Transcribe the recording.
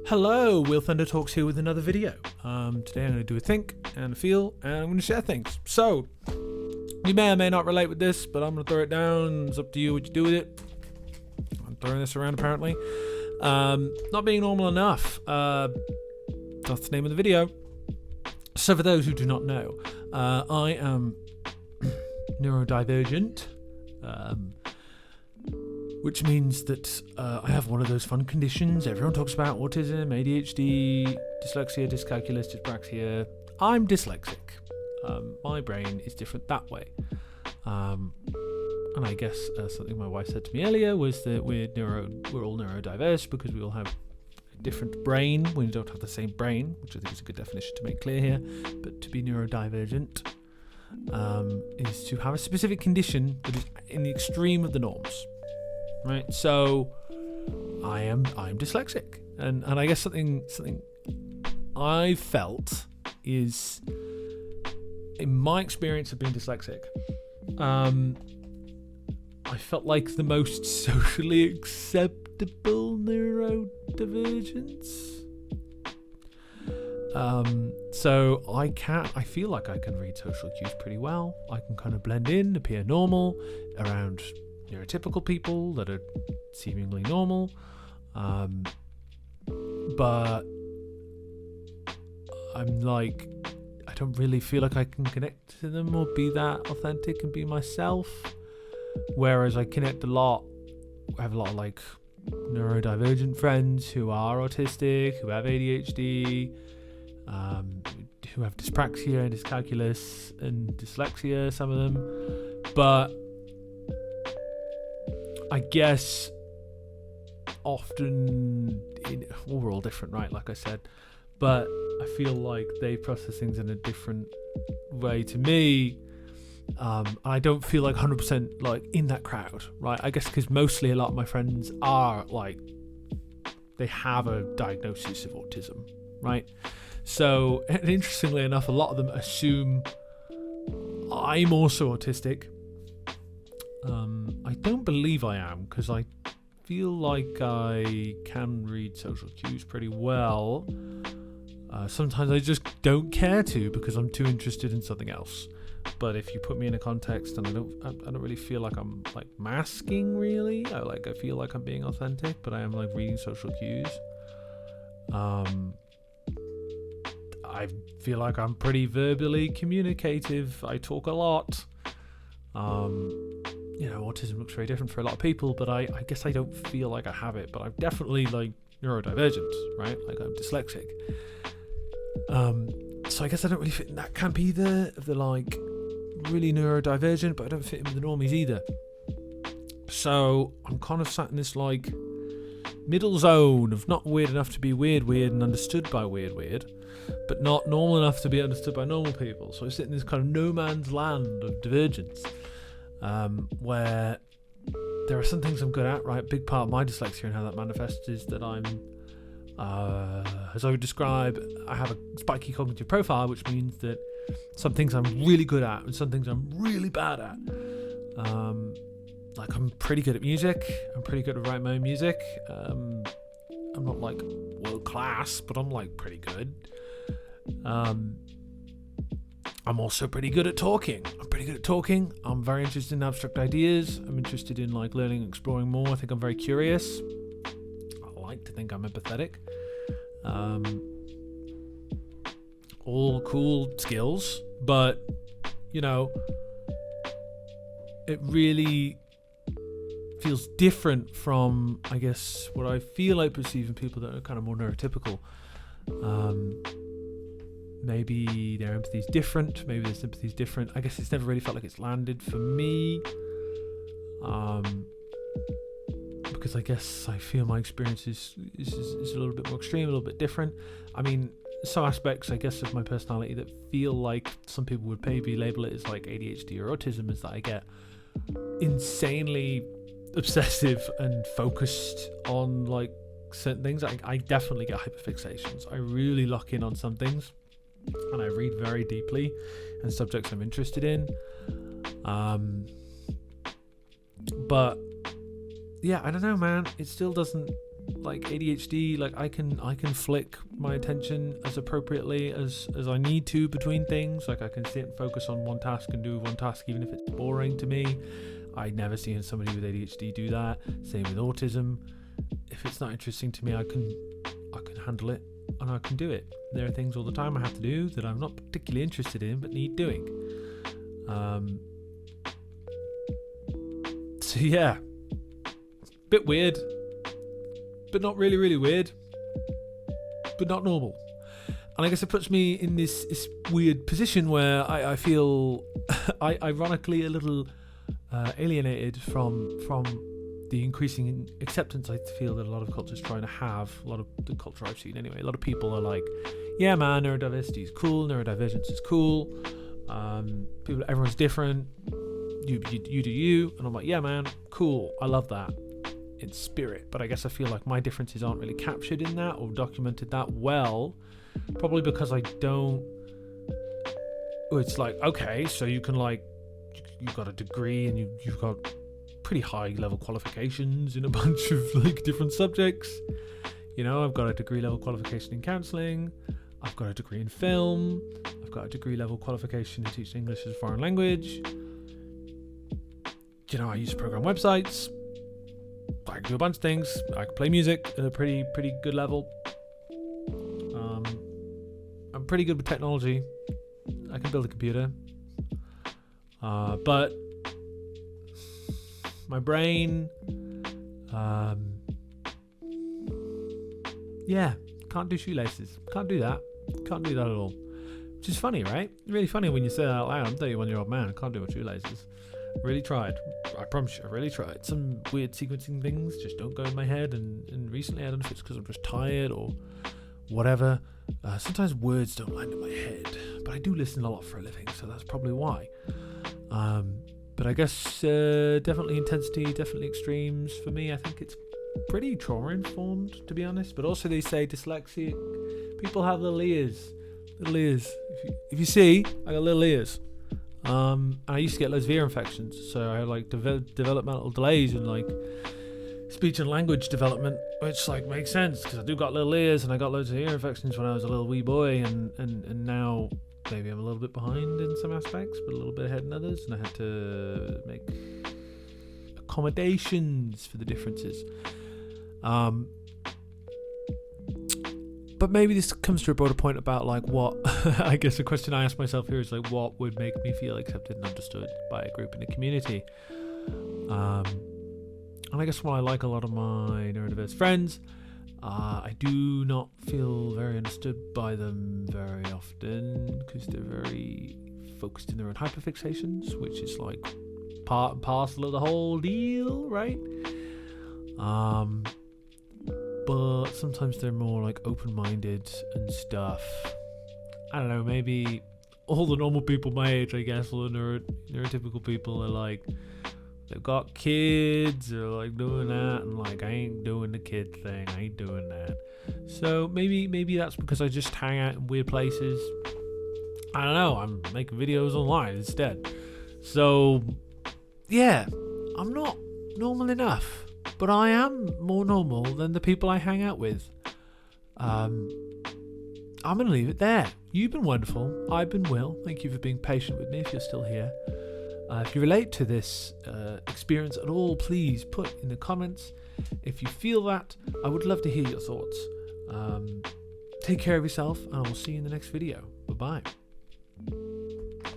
Hello, Will Thunder Talks here with another video. Today I'm going to do a think and a feel, and I'm going to share things. So, you may or may not relate with this, but I'm going to throw it down. It's up to you what you do with it. I'm throwing this around apparently. Not being normal enough. That's the name of the video. So for those who do not know, I am neurodivergent. Which means that I have one of those fun conditions everyone talks about: autism, ADHD, dyslexia, dyscalculia, dyspraxia. I'm dyslexic. My brain is different that way. And I guess something my wife said to me earlier was that we're all neurodiverse because we all have a different brain. We don't have the same brain, which I think is a good definition to make clear here. But to be neurodivergent is to have a specific condition that is in the extreme of the norms. Right, so I am dyslexic, and I guess something I felt is, in my experience of being dyslexic, I felt like the most socially acceptable neurodivergence. So I feel like I can read social cues pretty well. I can kind of blend in, appear normal around neurotypical people that are seemingly normal, but I'm like, I don't really feel like I can connect to them or be that authentic and be myself, whereas I connect a lot. I have a lot of like neurodivergent friends who are autistic, who have ADHD, who have dyspraxia and dyscalculia and dyslexia, some of them, but I guess often, we're all different, right? Like I said, but I feel like they process things in a different way to me. I don't feel like 100% like in that crowd, right? I guess because mostly a lot of my friends are like, they have a diagnosis of autism, right? So, and interestingly enough, a lot of them assume I'm also autistic. I don't believe I am, because I feel like I can read social cues pretty well. Sometimes I just don't care to because I'm too interested in something else. But if you put me in a context and I don't really feel like I'm like masking really. I feel like I'm being authentic, but I am like reading social cues. I feel like I'm pretty verbally communicative. I talk a lot. Autism looks very different for a lot of people, but I guess I don't feel like I have it, but I'm definitely like neurodivergent, right? Like I'm dyslexic. So I guess I don't really fit in that camp either, of the like really neurodivergent, but I don't fit in with the normies either. So I'm kind of sat in this like middle zone of not weird enough to be weird and understood by weird, but not normal enough to be understood by normal people. So I sit in this kind of no man's land of divergence. Where there are some things I'm good at, right? A big part of my dyslexia and how that manifests is that I'm, as I would describe, I have a spiky cognitive profile, which means that some things I'm really good at and some things I'm really bad at. Like I'm pretty good at music. I'm pretty good at writing my own music. I'm not like world class, but I'm like pretty good. I'm also pretty good at talking. I'm very interested in abstract ideas. I'm interested in like learning and exploring more. I think I'm very curious. I like to think I'm empathetic. All cool skills, but it really feels different from, I guess, what I feel like perceiving people that are kind of more neurotypical. Maybe their empathy is different. Maybe their sympathy is different. I guess it's never really felt like it's landed for me. Because I guess I feel my experience is a little bit more extreme, a little bit different. I mean, some aspects, I guess, of my personality that feel like some people would maybe label it as like ADHD or autism is that I get insanely obsessive and focused on like certain things. I definitely get hyperfixations. I really lock in on some things. And I read very deeply in subjects I'm interested in. But yeah, I don't know, man. It still doesn't like ADHD, like I can flick my attention as appropriately as I need to between things. Like I can sit and focus on one task and do one task even if it's boring to me. I never seen somebody with ADHD do that. Same with autism. If it's not interesting to me, I can handle it and I can do it. There are things all the time I have to do that I'm not particularly interested in but need doing. So yeah, bit weird, but not really, really weird, but not normal. And I guess it puts me in this weird position where I feel ironically a little alienated from the increasing acceptance I feel that a lot of cultures trying to have. A lot of the culture I've seen anyway, a lot of people are like, yeah man, neurodiversity is cool, neurodivergence is cool, everyone's different, you do you, and I'm like, yeah man, cool, I love that in spirit, but I guess I feel like my differences aren't really captured in that or documented that well, probably because I don't. It's like, okay, so you can like, you've got a degree and you've got pretty high level qualifications in a bunch of like different subjects. You know, I've got a degree level qualification in counselling, I've got a degree in film, I've got a degree level qualification in teaching English as a foreign language. You know, I used to program websites, I can do a bunch of things, I can play music at a pretty good level. I'm pretty good with technology, I can build a computer, but my brain, can't do shoelaces, can't do that at all, which is funny, right? Really funny when you say that out loud. I'm a 31-year-old man, I can't do my shoelaces. Really tried, I promise you, I really tried. Some weird sequencing things just don't go in my head, and recently I don't know if it's because I'm just tired or whatever. Sometimes words don't land in my head, but I do listen a lot for a living, so that's probably why. But I guess definitely intensity, definitely extremes for me. I think it's pretty trauma informed, to be honest, but also they say dyslexic people have little ears. If you see, I got little ears. And I used to get loads of ear infections, so I had like developmental delays in like speech and language development, which like makes sense because I do got little ears and I got loads of ear infections when I was a little wee boy, and now maybe I'm a little bit behind in some aspects but a little bit ahead in others, and I had to make accommodations for the differences. But maybe this comes to a broader point about like what I guess the question I ask myself here is like, what would make me feel accepted and understood by a group in a community? And I guess while I like a lot of my neurodiverse friends, I do not feel very understood by them very often because they're very focused in their own hyperfixations, which is like part and parcel of the whole deal, right? But sometimes they're more like open-minded and stuff. I don't know, maybe all the normal people my age, I guess, all the neurotypical people are like, they've got kids or like doing that, and like I ain't doing the kid thing, I ain't doing that. So maybe that's because I just hang out in weird places. I don't know, I'm making videos online instead. So yeah, I'm not normal enough, but I am more normal than the people I hang out with. I'm gonna leave it there. You've been wonderful. I've been Will. Thank you for being patient with me if you're still here. If you relate to this experience at all, please put in the comments. If you feel that, I would love to hear your thoughts. Take care of yourself, and I will see you in the next video. Bye-bye.